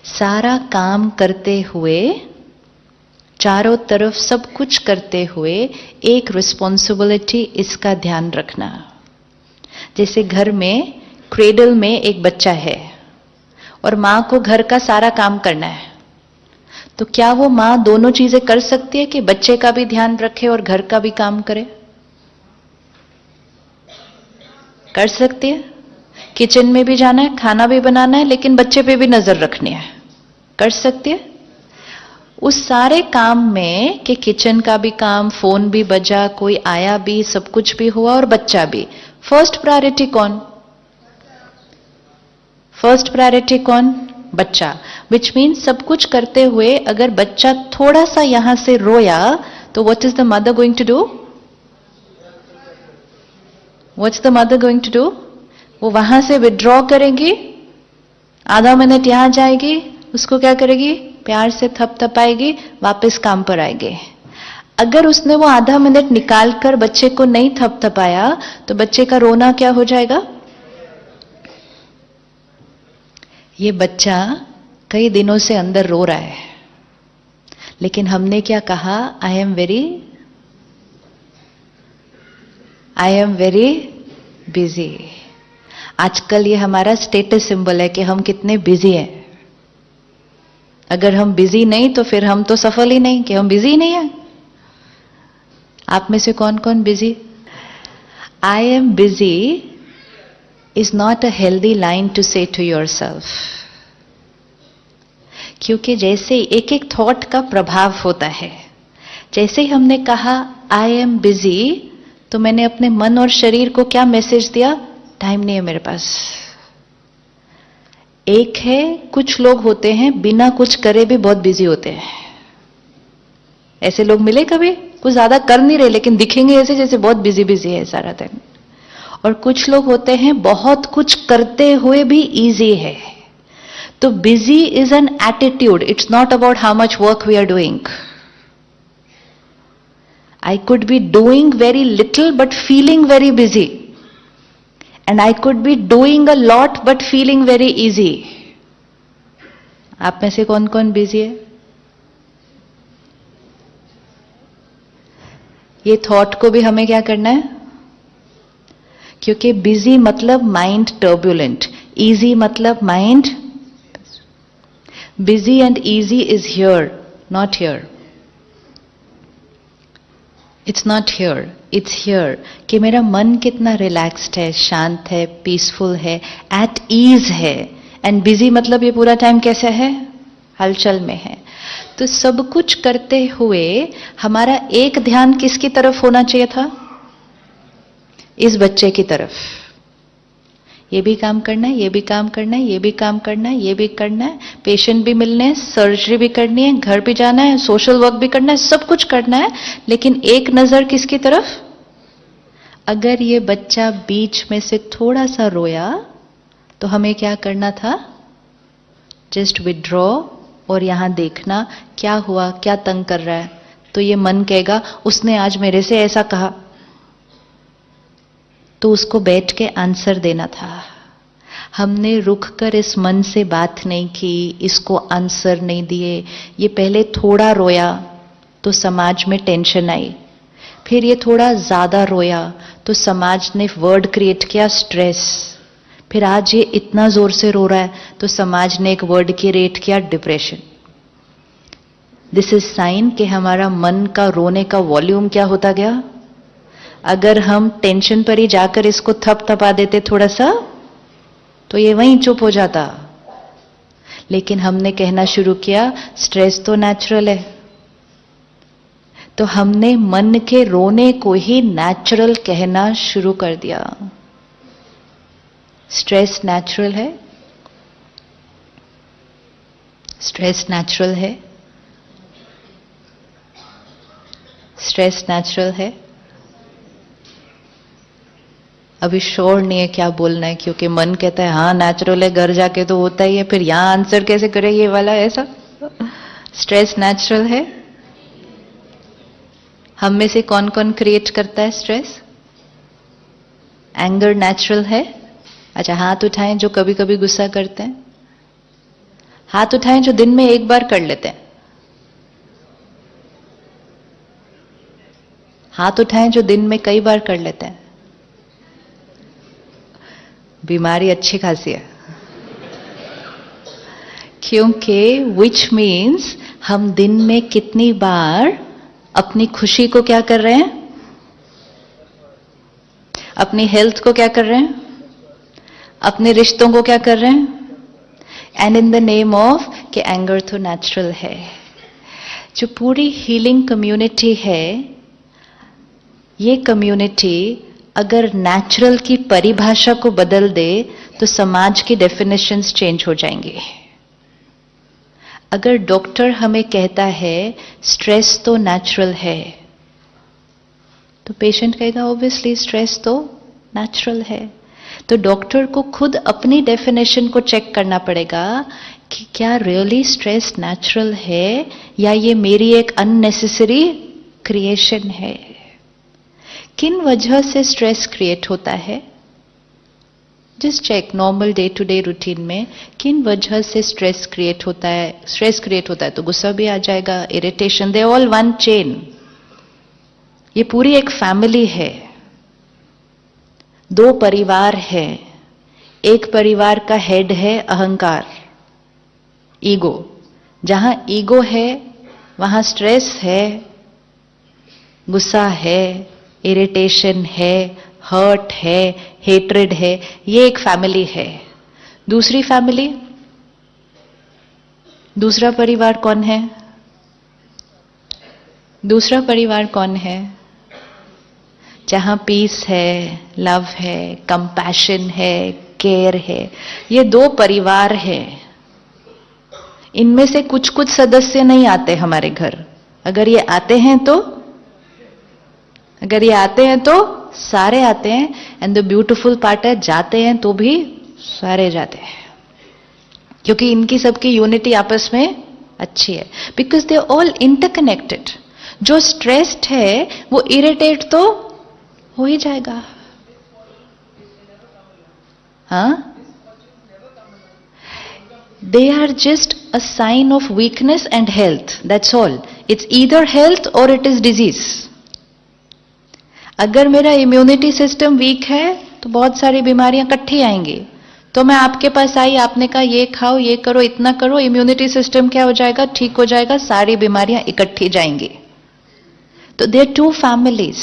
सारा काम करते हुए, चारों तरफ सब कुछ करते हुए एक रिस्पॉन्सिबिलिटी, इसका ध्यान रखना। जैसे घर में क्रेडल में एक बच्चा है और मां को घर का सारा काम करना है, तो क्या वो मां दोनों चीजें कर सकती है कि बच्चे का भी ध्यान रखे और घर का भी काम करे? कर सकती है। किचन में भी जाना है, खाना भी बनाना है, लेकिन बच्चे पे भी नजर रखनी है। कर सकती है। उस सारे काम में कि किचन का भी काम, फोन भी बजा, कोई आया भी, सब कुछ भी हुआ और बच्चा भी, फर्स्ट प्रायोरिटी कौन? फर्स्ट प्रायोरिटी कौन? बच्चा। विच मीन्स सब कुछ करते हुए अगर बच्चा थोड़ा सा यहां से रोया तो what is the mother going to do? What's the mother going to do? वो वहां से विड्रॉ करेगी, आधा मिनट यहां जाएगी, उसको क्या करेगी? प्यार से थपथपाएगी, वापस काम पर आएगी। अगर उसने वो आधा मिनट निकालकर बच्चे को नहीं थपथपाया तो बच्चे का रोना क्या हो जाएगा? ये बच्चा कई दिनों से अंदर रो रहा है, लेकिन हमने क्या कहा? I am very busy. आजकल ये हमारा स्टेटस सिंबल है कि हम कितने बिजी हैं। अगर हम बिजी नहीं तो फिर हम तो सफल ही नहीं, कि हम बिजी नहीं है। आप में से कौन कौन busy? I am busy is not a healthy line to say to yourself. क्योंकि जैसे एक एक थॉट का प्रभाव होता है, जैसे ही हमने कहा आई एम बिजी, तो मैंने अपने मन और शरीर को क्या मैसेज दिया? टाइम नहीं है मेरे पास। एक है, कुछ लोग होते हैं बिना कुछ करे भी बहुत बिजी होते हैं। ऐसे लोग मिले कभी? कुछ ज्यादा कर नहीं रहे लेकिन दिखेंगे ऐसे जैसे बहुत बिजी बिजी है सारा दिन। और कुछ लोग होते हैं बहुत कुछ करते हुए भी इजी है। तो busy is an attitude, it's not about how much work we are doing. I could be doing very little but feeling very busy, and I could be doing a lot but feeling very easy. आप में से कौन कौन busy है? ये thought को भी हमें क्या करना है? क्योंकि बिजी मतलब माइंड टर्बुलेंट, इजी मतलब mind. Busy and easy is here, not here. It's not here, it's here. कि मेरा मन कितना रिलैक्स्ड है, शांत है, पीसफुल है, एट ईज है। एंड बिजी मतलब ये पूरा टाइम कैसा है? हलचल में है। तो सब कुछ करते हुए हमारा एक ध्यान किसकी तरफ होना चाहिए था? इस बच्चे की तरफ। ये भी काम करना है, ये भी काम करना है, ये भी काम करना है, ये भी करना है, पेशेंट भी मिलने हैं, सर्जरी भी करनी है, घर भी जाना है, सोशल वर्क भी करना है, सब कुछ करना है, लेकिन एक नजर किसकी तरफ? अगर ये बच्चा बीच में से थोड़ा सा रोया तो हमें क्या करना था? जस्ट विड्रॉ और यहां देखना क्या हुआ, क्या तंग कर रहा है। तो ये मन कहेगा उसने आज मेरे से ऐसा कहा, तो उसको बैठ के आंसर देना था। हमने रुक कर इस मन से बात नहीं की, इसको आंसर नहीं दिए। ये पहले थोड़ा रोया तो समाज में टेंशन आई, फिर ये थोड़ा ज्यादा रोया तो समाज ने वर्ड क्रिएट किया स्ट्रेस, फिर आज ये इतना जोर से रो रहा है तो समाज ने एक वर्ड क्रिएट किया डिप्रेशन। दिस इज साइन कि हमारा मन का रोने का वॉल्यूम क्या होता गया। अगर हम टेंशन पर ही जाकर इसको थपथपा देते थोड़ा सा तो ये वहीं चुप हो जाता, लेकिन हमने कहना शुरू किया स्ट्रेस तो नेचुरल है। तो हमने मन के रोने को ही नेचुरल कहना शुरू कर दिया। स्ट्रेस नेचुरल है, स्ट्रेस नेचुरल है, स्ट्रेस नेचुरल है। अभी श्योर नहीं है क्या बोलना है, क्योंकि मन कहता है हाँ नेचुरल है, घर जाके तो होता ही है, फिर यहां आंसर कैसे करे ये वाला ऐसा। स्ट्रेस नेचुरल है। हम में से कौन कौन क्रिएट करता है स्ट्रेस? एंगर नेचुरल है। अच्छा हाथ उठाएं जो कभी कभी गुस्सा करते हैं। हाथ उठाएं जो दिन में एक बार कर लेते हैं। हाथ उठाएं जो दिन में कई बार कर लेते हैं। बीमारी अच्छी खासी है, क्योंकि विच मीन्स हम दिन में कितनी बार अपनी खुशी को क्या कर रहे हैं, अपनी हेल्थ को क्या कर रहे हैं, अपने रिश्तों को क्या कर रहे हैं, and in the name of कि एंगर तो नेचुरल है। जो पूरी हीलिंग कम्युनिटी है, ये कम्युनिटी अगर नेचुरल की परिभाषा को बदल दे तो समाज की डेफिनेशंस चेंज हो जाएंगे। अगर डॉक्टर हमें कहता है स्ट्रेस तो नेचुरल है, तो पेशेंट कहेगा ऑब्वियसली स्ट्रेस तो नेचुरल है। तो डॉक्टर को खुद अपनी डेफिनेशन को चेक करना पड़ेगा कि क्या रियली स्ट्रेस नेचुरल है या ये मेरी एक अननेसेसरी क्रिएशन है। किन वजह से स्ट्रेस क्रिएट होता है, just check normal day to day routine में किन वजह से स्ट्रेस क्रिएट होता है। स्ट्रेस क्रिएट होता है तो गुस्सा भी आ जाएगा, irritation, they all one chain. ये पूरी एक फैमिली है, दो परिवार है। एक परिवार का हेड है अहंकार, ईगो। जहां ईगो है वहां स्ट्रेस है, गुस्सा है, इरिटेशन है, हर्ट है, हेट्रेड है। ये एक फैमिली है। दूसरी फैमिली, दूसरा परिवार कौन है? दूसरा परिवार कौन है? जहां पीस है, लव है, कंपैशन है, केयर है। ये दो परिवार है। इनमें से कुछ कुछ सदस्य नहीं आते हमारे घर। अगर ये आते हैं तो सारे आते हैं। एंड द ब्यूटीफुल पार्ट है, जाते हैं तो भी सारे जाते हैं, क्योंकि इनकी सबकी यूनिटी आपस में अच्छी है। Because they all interconnected. जो स्ट्रेस्ड है वो इरिटेट तो हो ही जाएगा। हाँ, they are just a sign of weakness and health, that's all. It's either health or it is disease. अगर मेरा इम्यूनिटी सिस्टम वीक है तो बहुत सारी बीमारियां इकट्ठी आएंगी। तो मैं आपके पास आई, आपने कहा ये खाओ, ये करो, इतना करो, इम्यूनिटी सिस्टम क्या हो जाएगा, ठीक हो जाएगा, सारी बीमारियां इकट्ठी जाएंगी। तो देयर टू फैमिलीज।